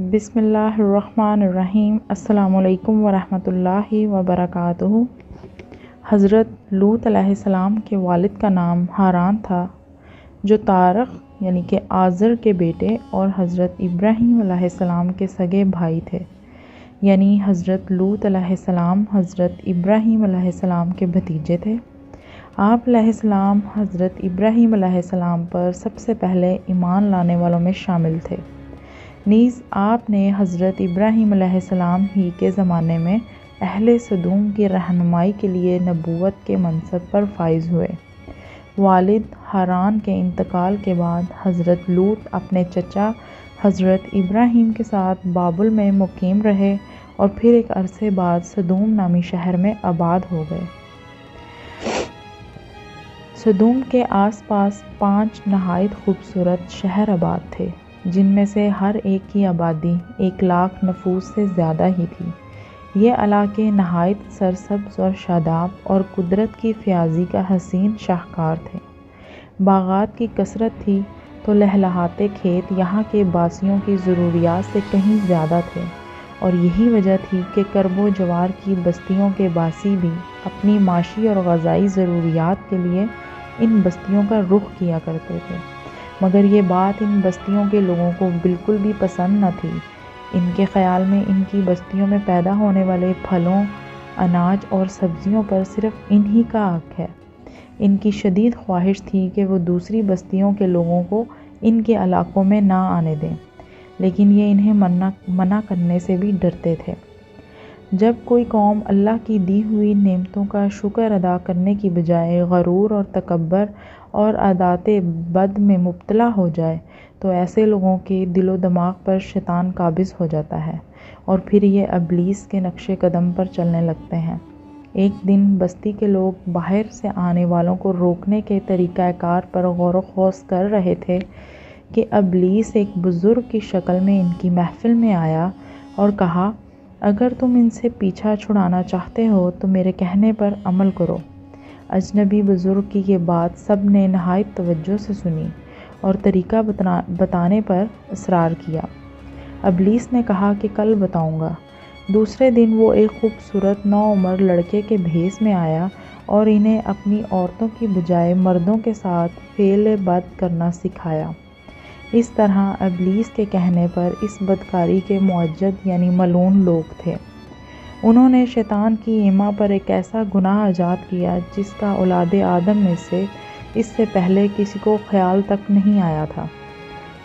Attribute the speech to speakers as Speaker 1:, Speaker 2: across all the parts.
Speaker 1: بسم اللہ الرحمن الرحیم۔ السلام علیکم ورحمۃ اللہ وبرکاتہ۔ حضرت لوط علیہ السلام کے والد کا نام ہاران تھا، جو طارق یعنی کہ آزر کے بیٹے اور حضرت ابراہیم علیہ السلام کے سگے بھائی تھے، یعنی حضرت لوط علیہ السلام حضرت ابراہیم علیہ السلام کے بھتیجے تھے۔ آپ علیہ السلام حضرت ابراہیم علیہ السلام پر سب سے پہلے ایمان لانے والوں میں شامل تھے۔ نیز آپ نے حضرت ابراہیم علیہ السلام ہی کے زمانے میں اہل سدوم کی رہنمائی کے لیے نبوت کے منصب پر فائز ہوئے۔ والد ہاران کے انتقال کے بعد حضرت لوط اپنے چچا حضرت ابراہیم کے ساتھ بابل میں مقیم رہے اور پھر ایک عرصے بعد سدوم نامی شہر میں آباد ہو گئے۔ سدوم کے آس پاس 5 نہایت خوبصورت شہر آباد تھے، جن میں سے ہر ایک کی آبادی 1,00,000 نفوس سے زیادہ ہی تھی۔ یہ علاقے نہایت سرسبز اور شاداب اور قدرت کی فیاضی کا حسین شاہکار تھے۔ باغات کی کثرت تھی تو لہلہاتے کھیت یہاں کے باسیوں کی ضروریات سے کہیں زیادہ تھے، اور یہی وجہ تھی کہ کرب و جوار کی بستیوں کے باسی بھی اپنی معاشی اور غذائی ضروریات کے لیے ان بستیوں کا رخ کیا کرتے تھے، مگر یہ بات ان بستیوں کے لوگوں کو بالکل بھی پسند نہ تھی۔ ان کے خیال میں ان کی بستیوں میں پیدا ہونے والے پھلوں، اناج اور سبزیوں پر صرف انہی کا حق ہے۔ ان کی شدید خواہش تھی کہ وہ دوسری بستیوں کے لوگوں کو ان کے علاقوں میں نہ آنے دیں، لیکن یہ انہیں منع کرنے سے بھی ڈرتے تھے۔ جب کوئی قوم اللہ کی دی ہوئی نعمتوں کا شکر ادا کرنے کی بجائے غرور اور تکبر اور عادات بد میں مبتلا ہو جائے تو ایسے لوگوں کے دل و دماغ پر شیطان قابض ہو جاتا ہے، اور پھر یہ ابلیس کے نقش قدم پر چلنے لگتے ہیں۔ ایک دن بستی کے لوگ باہر سے آنے والوں کو روکنے کے طریقہ کار پر غور و خوض کر رہے تھے کہ ابلیس ایک بزرگ کی شکل میں ان کی محفل میں آیا اور کہا، اگر تم ان سے پیچھا چھڑانا چاہتے ہو تو میرے کہنے پر عمل کرو۔ اجنبی بزرگ کی یہ بات سب نے نہایت توجہ سے سنی اور طریقہ بتانے پر اصرار کیا۔ ابلیس نے کہا کہ کل بتاؤں گا۔ دوسرے دن وہ ایک خوبصورت نوعمر لڑکے کے بھیس میں آیا اور انہیں اپنی عورتوں کی بجائے مردوں کے ساتھ فعل بد کرنا سکھایا۔ اس طرح ابلیس کے کہنے پر اس بدکاری کے معجد یعنی ملعون لوگ تھے۔ انہوں نے شیطان کی ایما پر ایک ایسا گناہ ایجاد کیا جس کا اولاد آدم میں سے اس سے پہلے کسی کو خیال تک نہیں آیا تھا۔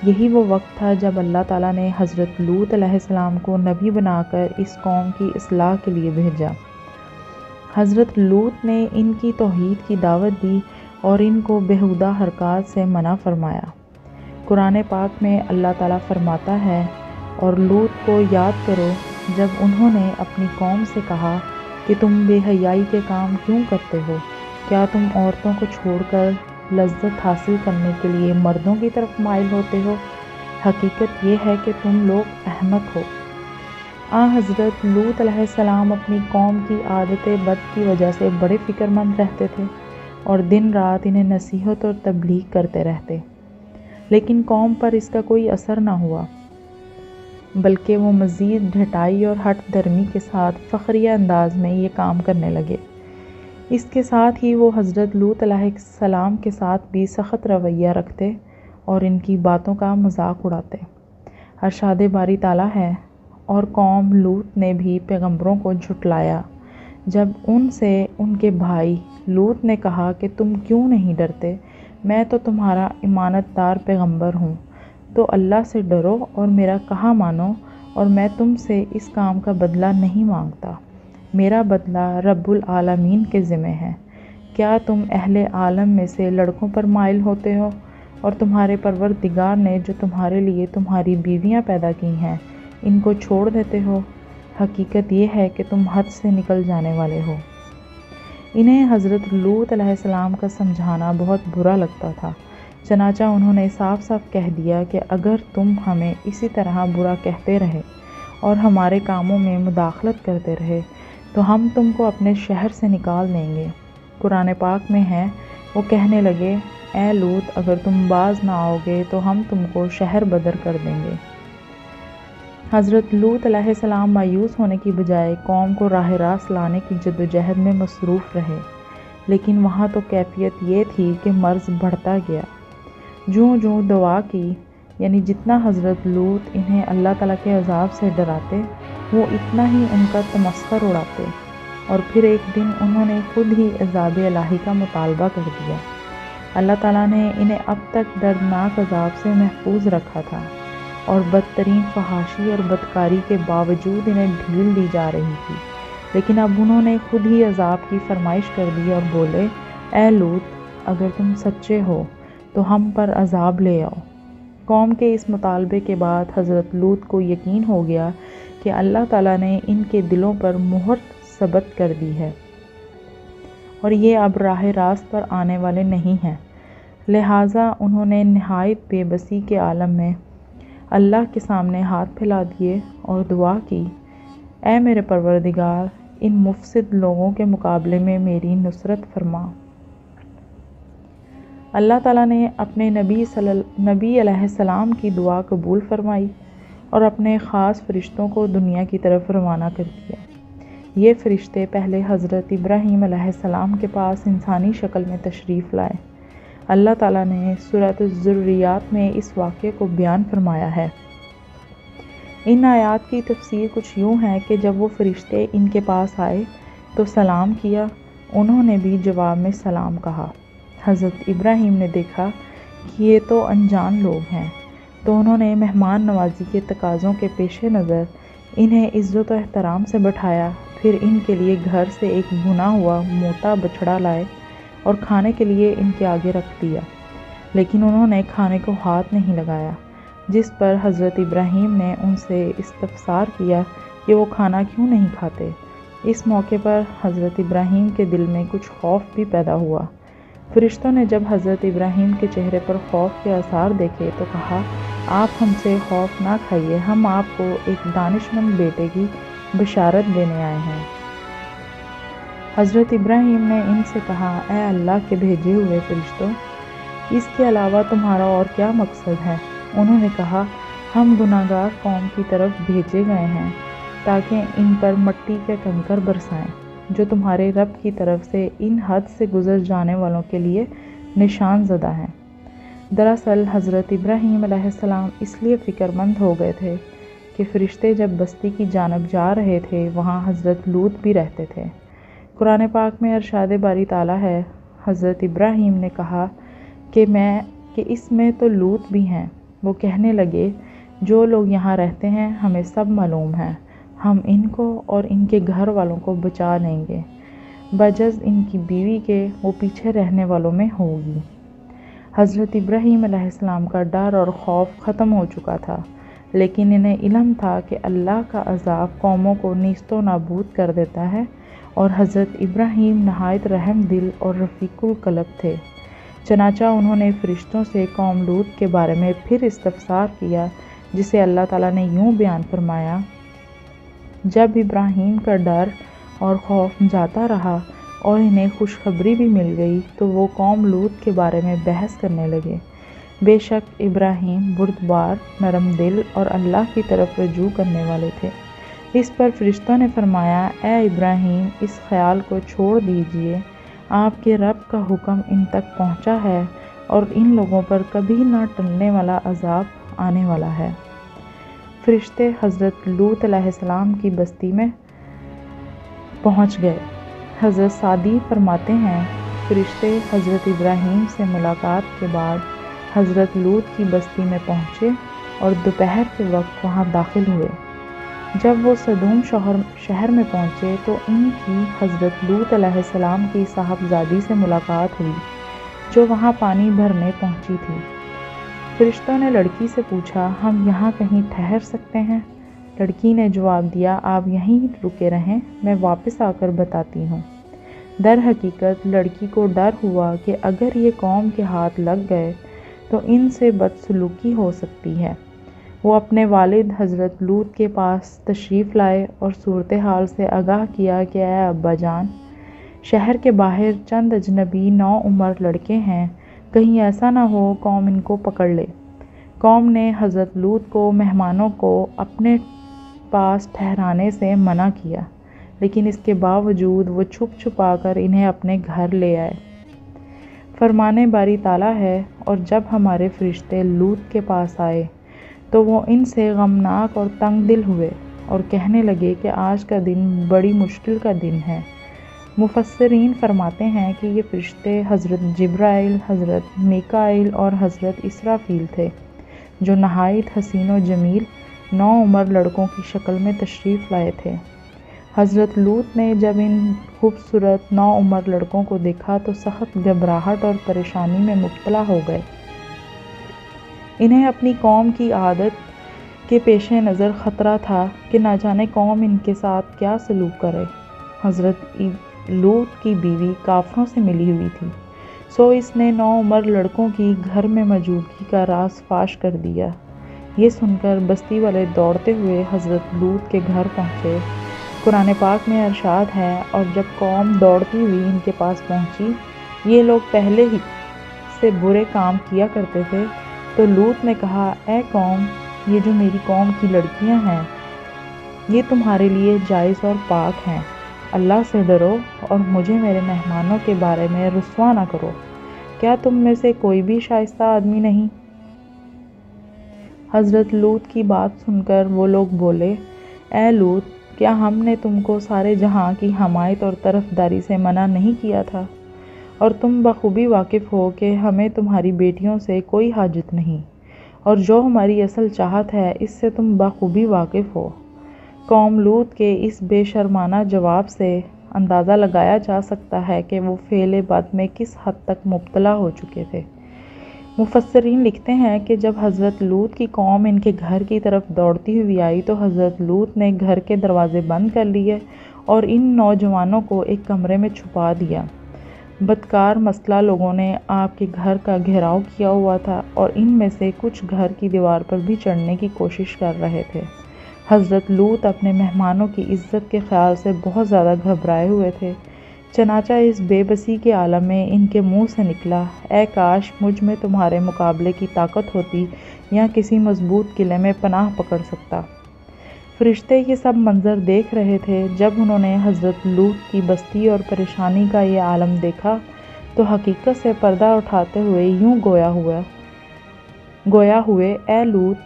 Speaker 1: یہی وہ وقت تھا جب اللہ تعالیٰ نے حضرت لوط علیہ السلام کو نبی بنا کر اس قوم کی اصلاح کے لیے بھیجا۔ حضرت لوط نے ان کی توحید کی دعوت دی اور ان کو بیہودہ حرکات سے منع فرمایا۔ قرآن پاک میں اللہ تعالیٰ فرماتا ہے، اور لوط کو یاد کرو جب انہوں نے اپنی قوم سے کہا کہ تم بے حیائی کے کام کیوں کرتے ہو؟ کیا تم عورتوں کو چھوڑ کر لذت حاصل کرنے کے لیے مردوں کی طرف مائل ہوتے ہو؟ حقیقت یہ ہے کہ تم لوگ احمق ہو۔ حضرت لوط علیہ السلام اپنی قوم کی عادت بد کی وجہ سے بڑے فکر مند رہتے تھے اور دن رات انہیں نصیحت اور تبلیغ کرتے رہتے، لیکن قوم پر اس کا کوئی اثر نہ ہوا، بلکہ وہ مزید ڈھٹائی اور ہٹ درمی کے ساتھ فخریہ انداز میں یہ کام کرنے لگے۔ اس کے ساتھ ہی وہ حضرت لوط علیہ السلام کے ساتھ بھی سخت رویہ رکھتے اور ان کی باتوں کا مذاق اڑاتے۔ ارشاد باری تعالیٰ ہے، اور قوم لوط نے بھی پیغمبروں کو جھٹلایا جب ان سے ان کے بھائی لوط نے کہا کہ تم کیوں نہیں ڈرتے؟ میں تو تمہارا امانت دار پیغمبر ہوں، تو اللہ سے ڈرو اور میرا کہا مانو، اور میں تم سے اس کام کا بدلہ نہیں مانگتا۔ میرا بدلہ رب العالمین کے ذمہ ہے۔ کیا تم اہل عالم میں سے لڑکوں پر مائل ہوتے ہو، اور تمہارے پروردگار نے جو تمہارے لیے تمہاری بیویاں پیدا کی ہیں ان کو چھوڑ دیتے ہو؟ حقیقت یہ ہے کہ تم حد سے نکل جانے والے ہو۔ انہیں حضرت لوط علیہ السلام کا سمجھانا بہت برا لگتا تھا، چنانچہ انہوں نے صاف صاف کہہ دیا کہ اگر تم ہمیں اسی طرح برا کہتے رہے اور ہمارے کاموں میں مداخلت کرتے رہے تو ہم تم کو اپنے شہر سے نکال دیں گے۔ قرآن پاک میں ہے، وہ کہنے لگے، اے لوط، اگر تم باز نہ آؤ گے تو ہم تم کو شہر بدر کر دیں گے۔ حضرت لوط علیہ السلام مایوس ہونے کی بجائے قوم کو راہ راست لانے کی جدوجہد میں مصروف رہے، لیکن وہاں تو کیفیت یہ تھی کہ مرض بڑھتا گیا۔ جوں جوں دعا کی، یعنی جتنا حضرت لوط انہیں اللہ تعالیٰ کے عذاب سے ڈراتے، وہ اتنا ہی ان کا تمسخر اڑاتے، اور پھر ایک دن انہوں نے خود ہی عذاب الہی کا مطالبہ کر دیا۔ اللہ تعالیٰ نے انہیں اب تک دردناک عذاب سے محفوظ رکھا تھا، اور بدترین فحاشی اور بدکاری کے باوجود انہیں ڈھیل دی جا رہی تھی، لیکن اب انہوں نے خود ہی عذاب کی فرمائش کر دی اور بولے، اے لوط، اگر تم سچے ہو تو ہم پر عذاب لے آؤ۔ قوم کے اس مطالبے کے بعد حضرت لوط کو یقین ہو گیا کہ اللہ تعالیٰ نے ان کے دلوں پر مہر ثبت کر دی ہے اور یہ اب راہ راست پر آنے والے نہیں ہیں، لہٰذا انہوں نے نہایت بے بسی کے عالم میں اللہ کے سامنے ہاتھ پھیلا دیے اور دعا کی، اے میرے پروردگار، ان مفسد لوگوں کے مقابلے میں میری نصرت فرما۔ اللہ تعالیٰ نے اپنے نبی علیہ السلام کی دعا قبول فرمائی اور اپنے خاص فرشتوں کو دنیا کی طرف روانہ کر دیا۔ یہ فرشتے پہلے حضرت ابراہیم علیہ السلام کے پاس انسانی شکل میں تشریف لائے۔ اللہ تعالیٰ نے سورۃ الذریات میں اس واقعے کو بیان فرمایا ہے۔ ان آیات کی تفسیر کچھ یوں ہے کہ جب وہ فرشتے ان کے پاس آئے تو سلام کیا، انہوں نے بھی جواب میں سلام کہا۔ حضرت ابراہیم نے دیکھا کہ یہ تو انجان لوگ ہیں، تو انہوں نے مہمان نوازی کے تقاضوں کے پیش نظر انہیں عزت و احترام سے بٹھایا، پھر ان کے لیے گھر سے ایک بھنا ہوا موٹا بچھڑا لائے اور کھانے کے لیے ان کے آگے رکھ دیا، لیکن انہوں نے کھانے کو ہاتھ نہیں لگایا، جس پر حضرت ابراہیم نے ان سے استفسار کیا کہ وہ کھانا کیوں نہیں کھاتے۔ اس موقع پر حضرت ابراہیم کے دل میں کچھ خوف بھی پیدا ہوا۔ فرشتوں نے جب حضرت ابراہیم کے چہرے پر خوف کے آثار دیکھے تو کہا، آپ ہم سے خوف نہ کھائیے، ہم آپ کو ایک دانشمند بیٹے کی بشارت دینے آئے ہیں۔ حضرت ابراہیم نے ان سے کہا، اے اللہ کے بھیجے ہوئے فرشتوں، اس کے علاوہ تمہارا اور کیا مقصد ہے؟ انہوں نے کہا، ہم گناہگار قوم کی طرف بھیجے گئے ہیں تاکہ ان پر مٹی کے کنکر برسائیں، جو تمہارے رب کی طرف سے ان حد سے گزر جانے والوں کے لیے نشان زدہ ہیں۔ دراصل حضرت ابراہیم علیہ السلام اس لیے فکر مند ہو گئے تھے کہ فرشتے جب بستی کی جانب جا رہے تھے وہاں حضرت لوط بھی رہتے تھے۔ قرآن پاک میں ارشاد باری تعالیٰ ہے، حضرت ابراہیم نے کہا کہ اس میں تو لوط بھی ہیں۔ وہ کہنے لگے، جو لوگ یہاں رہتے ہیں ہمیں سب معلوم ہیں، ہم ان کو اور ان کے گھر والوں کو بچا لیں گے، بجز ان کی بیوی کے وہ پیچھے رہنے والوں میں ہوگی۔ حضرت ابراہیم علیہ السلام کا ڈر اور خوف ختم ہو چکا تھا، لیکن انہیں علم تھا کہ اللہ کا عذاب قوموں کو نیست و نابود کر دیتا ہے، اور حضرت ابراہیم نہایت رحم دل اور رفیق القلب تھے۔ چنانچہ انہوں نے فرشتوں سے قوم لوط کے بارے میں پھر استفسار کیا، جسے اللہ تعالیٰ نے یوں بیان فرمایا، جب ابراہیم کا ڈر اور خوف جاتا رہا اور انہیں خوشخبری بھی مل گئی تو وہ قوم لوط کے بارے میں بحث کرنے لگے۔ بے شک ابراہیم بردبار، نرم دل اور اللہ کی طرف رجوع کرنے والے تھے۔ اس پر فرشتوں نے فرمایا، اے ابراہیم، اس خیال کو چھوڑ دیجئے، آپ کے رب کا حکم ان تک پہنچا ہے اور ان لوگوں پر کبھی نہ ٹلنے والا عذاب آنے والا ہے۔ فرشتے حضرت لوط علیہ السلام کی بستی میں پہنچ گئے۔ حضرت سعدی فرماتے ہیں، فرشتے حضرت ابراہیم سے ملاقات کے بعد حضرت لوط کی بستی میں پہنچے اور دوپہر کے وقت وہاں داخل ہوئے۔ جب وہ صدوم شہر میں پہنچے تو ان کی حضرت لوط علیہ السلام کی صاحبزادی سے ملاقات ہوئی، جو وہاں پانی بھرنے پہنچی تھی۔ فرشتوں نے لڑکی سے پوچھا، ہم یہاں کہیں ٹھہر سکتے ہیں؟ لڑکی نے جواب دیا، آپ یہیں رکے رہیں، میں واپس آ کر بتاتی ہوں۔ در حقیقت لڑکی کو ڈر ہوا کہ اگر یہ قوم کے ہاتھ لگ گئے تو ان سے بدسلوکی ہو سکتی ہے۔ وہ اپنے والد حضرت لوط کے پاس تشریف لائے اور صورتحال سے آگاہ کیا کہ اے ابا جان، شہر کے باہر چند اجنبی نوعمر لڑکے ہیں، کہیں ایسا نہ ہو قوم ان کو پکڑ لے۔ قوم نے حضرت لوط کو مہمانوں کو اپنے پاس ٹھہرانے سے منع کیا، لیکن اس کے باوجود وہ چھپ چھپا کر انہیں اپنے گھر لے آئے۔ فرمانے باری تعالیٰ ہے، اور جب ہمارے فرشتے لوط کے پاس آئے تو وہ ان سے غمناک اور تنگ دل ہوئے اور کہنے لگے کہ آج کا دن بڑی مشکل کا دن ہے۔ مفسرین فرماتے ہیں کہ یہ فرشتے حضرت جبرائیل، حضرت میکائیل اور حضرت اسرافیل تھے، جو نہایت حسین و جمیل 9 عمر لڑکوں کی شکل میں تشریف لائے تھے۔ حضرت لوط نے جب ان خوبصورت 9 عمر لڑکوں کو دیکھا تو سخت گھبراہٹ اور پریشانی میں مبتلا ہو گئے۔ انہیں اپنی قوم کی عادت کے پیش نظر خطرہ تھا کہ نہ جانے قوم ان کے ساتھ کیا سلوک کرے۔ حضرت لوط کی بیوی کافروں سے ملی ہوئی تھی، سو اس نے 9 عمر لڑکوں کی گھر میں موجودگی کا راز فاش کر دیا۔ یہ سن کر بستی والے دوڑتے ہوئے حضرت لوط کے گھر پہنچے۔ قرآن پاک میں ارشاد ہے، اور جب قوم دوڑتی ہوئی ان کے پاس پہنچی، یہ لوگ پہلے ہی سے برے کام کیا کرتے تھے، تو لوط نے کہا، اے قوم، یہ جو میری قوم کی لڑکیاں ہیں، یہ تمہارے لیے جائز اور پاک ہیں۔ اللہ سے ڈرو اور مجھے میرے مہمانوں کے بارے میں رسوا نہ کرو۔ کیا تم میں سے کوئی بھی شائستہ آدمی نہیں؟ حضرت لوط کی بات سن کر وہ لوگ بولے، اے لوط، کیا ہم نے تم کو سارے جہاں کی حمایت اور طرفداری سے منع نہیں کیا تھا؟ اور تم بخوبی واقف ہو کہ ہمیں تمہاری بیٹیوں سے کوئی حاجت نہیں، اور جو ہماری اصل چاہت ہے اس سے تم بخوبی واقف ہو۔ قوم لوط کے اس بے شرمانہ جواب سے اندازہ لگایا جا سکتا ہے کہ وہ فعل بد میں کس حد تک مبتلا ہو چکے تھے۔ مفسرین لکھتے ہیں کہ جب حضرت لوط کی قوم ان کے گھر کی طرف دوڑتی ہوئی آئی تو حضرت لوط نے گھر کے دروازے بند کر لیے اور ان نوجوانوں کو ایک کمرے میں چھپا دیا۔ بدکار مسلح لوگوں نے آپ کے گھر کا گھیراؤ کیا ہوا تھا اور ان میں سے کچھ گھر کی دیوار پر بھی چڑھنے کی کوشش کر رہے تھے۔ حضرت لوط اپنے مہمانوں کی عزت کے خیال سے بہت زیادہ گھبرائے ہوئے تھے، چنانچہ اس بے بسی کے عالم میں ان کے منہ سے نکلا، اے کاش مجھ میں تمہارے مقابلے کی طاقت ہوتی یا کسی مضبوط قلعے میں پناہ پکڑ سکتا۔ فرشتے یہ سب منظر دیکھ رہے تھے۔ جب انہوں نے حضرت لوط کی بستی اور پریشانی کا یہ عالم دیکھا تو حقیقت سے پردہ اٹھاتے ہوئے یوں گویا ہوئے، اے لوط،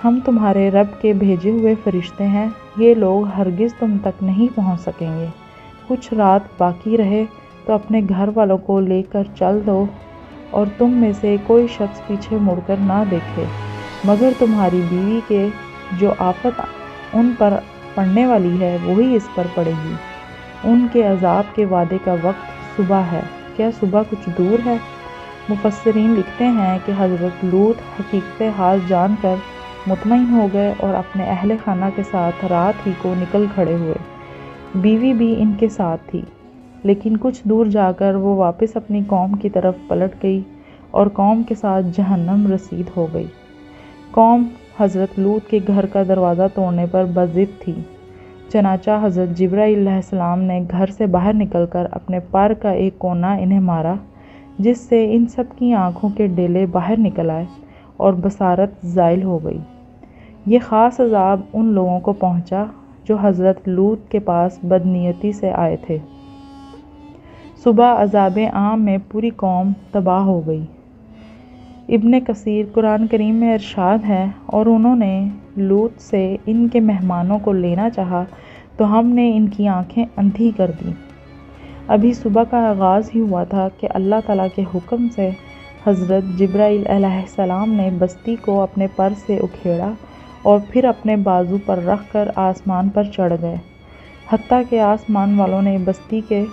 Speaker 1: ہم تمہارے رب کے بھیجے ہوئے فرشتے ہیں، یہ لوگ ہرگز تم تک نہیں پہنچ سکیں گے۔ کچھ رات باقی رہے تو اپنے گھر والوں کو لے کر چل دو، اور تم میں سے کوئی شخص پیچھے مڑ کر نہ دیکھے، مگر تمہاری بیوی کے جو آفت ان پر پڑنے والی ہے وہی اس پر پڑے گی۔ ان کے عذاب کے وعدے کا وقت صبح ہے، کیا صبح کچھ دور ہے؟ مفسرین لکھتے ہیں کہ حضرت لوط حقیقت حال جان کر مطمئن ہو گئے اور اپنے اہل خانہ کے ساتھ رات ہی کو نکل کھڑے ہوئے۔ بیوی بھی ان کے ساتھ تھی، لیکن کچھ دور جا کر وہ واپس اپنی قوم کی طرف پلٹ گئی اور قوم کے ساتھ جہنم رسید ہو گئی۔ قوم حضرت لوط کے گھر کا دروازہ توڑنے پر بضد تھی، چنانچہ حضرت جبرائیل علیہ السلام نے گھر سے باہر نکل کر اپنے پر کا ایک کونا انہیں مارا، جس سے ان سب کی آنکھوں کے ڈیلے باہر نکل آئے اور بصارت زائل ہو گئی۔ یہ خاص عذاب ان لوگوں کو پہنچا جو حضرت لوط کے پاس بدنیتی سے آئے تھے۔ صبح عذاب عام میں پوری قوم تباہ ہو گئی۔ ابن کثیر قرآن کریم میں ارشاد ہے، اور انہوں نے لوط سے ان کے مہمانوں کو لینا چاہا تو ہم نے ان کی آنکھیں اندھی کر دیں۔ ابھی صبح کا آغاز ہی ہوا تھا کہ اللہ تعالیٰ کے حکم سے حضرت جبرائیل علیہ السلام نے بستی کو اپنے پر سے اکھیڑا اور پھر اپنے بازو پر رکھ کر آسمان پر چڑھ گئے، حتیٰ کہ آسمان والوں نے بستی کے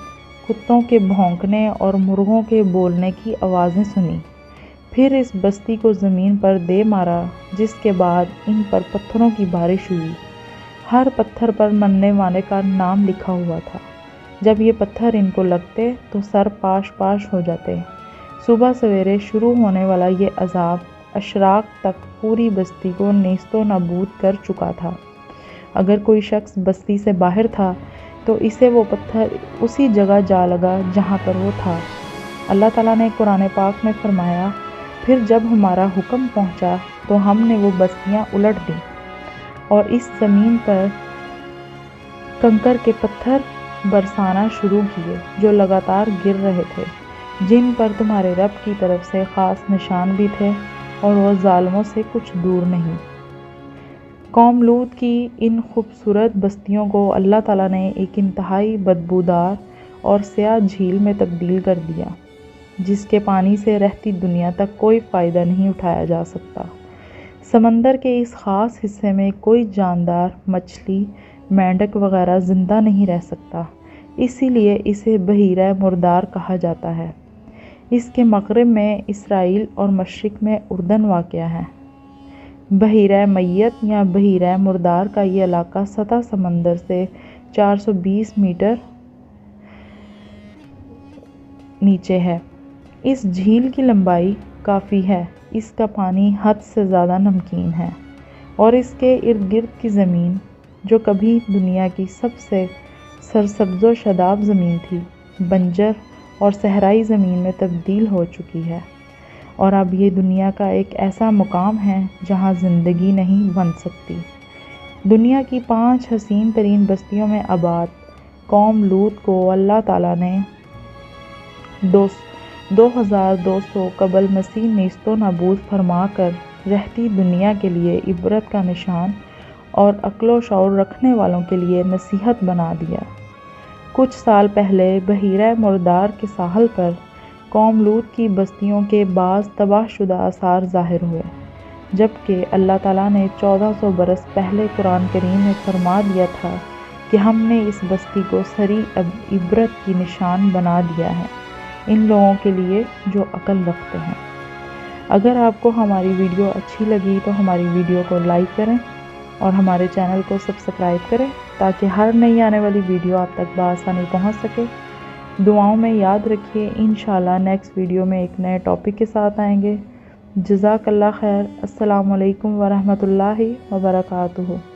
Speaker 1: کتوں کے بھونکنے اور مرغوں کے بولنے کی آوازیں سنی۔ پھر اس بستی کو زمین پر دے مارا، جس کے بعد ان پر پتھروں کی بارش ہوئی۔ ہر پتھر پر مرنے والے کا نام لکھا ہوا تھا۔ جب یہ پتھر ان کو لگتے تو سر پاش پاش ہو جاتے۔ صبح سویرے شروع ہونے والا یہ عذاب اشراق تک پوری بستی کو نیست و نابود کر چکا تھا۔ اگر کوئی شخص بستی سے باہر تھا تو اسے وہ پتھر اسی جگہ جا لگا جہاں پر وہ تھا۔ اللہ تعالیٰ نے قرآن پاک میں فرمایا، پھر جب ہمارا حکم پہنچا تو ہم نے وہ بستیاں الٹ دیں اور اس زمین پر کنکر کے پتھر برسانا شروع کیے جو لگاتار گر رہے تھے، جن پر تمہارے رب کی طرف سے خاص نشان بھی تھے اور وہ ظالموں سے کچھ دور نہیں۔ قوم لوط کی ان خوبصورت بستیوں کو اللہ تعالیٰ نے ایک انتہائی بدبودار اور سیاہ جھیل میں تبدیل کر دیا، جس کے پانی سے رہتی دنیا تک کوئی فائدہ نہیں اٹھایا جا سکتا۔ سمندر کے اس خاص حصے میں کوئی جاندار، مچھلی، مینڈک وغیرہ زندہ نہیں رہ سکتا، اسی لیے اسے بحیرہ مردار کہا جاتا ہے۔ اس کے مغرب میں اسرائیل اور مشرق میں اردن واقع ہے۔ بحیرہ میت یا بحیرہ مردار کا یہ علاقہ سطح سمندر سے 420 میٹر نیچے ہے۔ اس جھیل کی لمبائی کافی ہے، اس کا پانی حد سے زیادہ نمکین ہے اور اس کے ارد گرد کی زمین، جو کبھی دنیا کی سب سے سرسبز و شاداب زمین تھی، بنجر اور صحرائی زمین میں تبدیل ہو چکی ہے اور اب یہ دنیا کا ایک ایسا مقام ہے جہاں زندگی نہیں بن سکتی۔ دنیا کی 5 حسین ترین بستیوں میں آباد قوم لوط کو اللہ تعالیٰ نے 2200 قبل مسیح نیست و نابود فرما کر رہتی دنیا کے لیے عبرت کا نشان اور عقل و شعور رکھنے والوں کے لیے نصیحت بنا دیا۔ کچھ سال پہلے بحیرہ مردار کے ساحل پر قوم لوط کی بستیوں کے بعض تباہ شدہ آثار ظاہر ہوئے، جبکہ اللہ تعالیٰ نے 1400 برس پہلے قرآن کریم میں فرما دیا تھا کہ ہم نے اس بستی کو سری عبرت کی نشان بنا دیا ہے ان لوگوں کے لیے جو عقل رکھتے ہیں۔ اگر آپ کو ہماری ویڈیو اچھی لگی تو ہماری ویڈیو کو لائک کریں اور ہمارے چینل کو سبسکرائب کریں تاکہ ہر نئی آنے والی ویڈیو آپ تک بآسانی پہنچ سکے۔ دعاؤں میں یاد رکھیے، انشاءاللہ نیکسٹ ویڈیو میں ایک نئے ٹاپک کے ساتھ آئیں گے۔ جزاک اللہ خیر۔ السلام علیکم ورحمۃ اللہ وبرکاتہ۔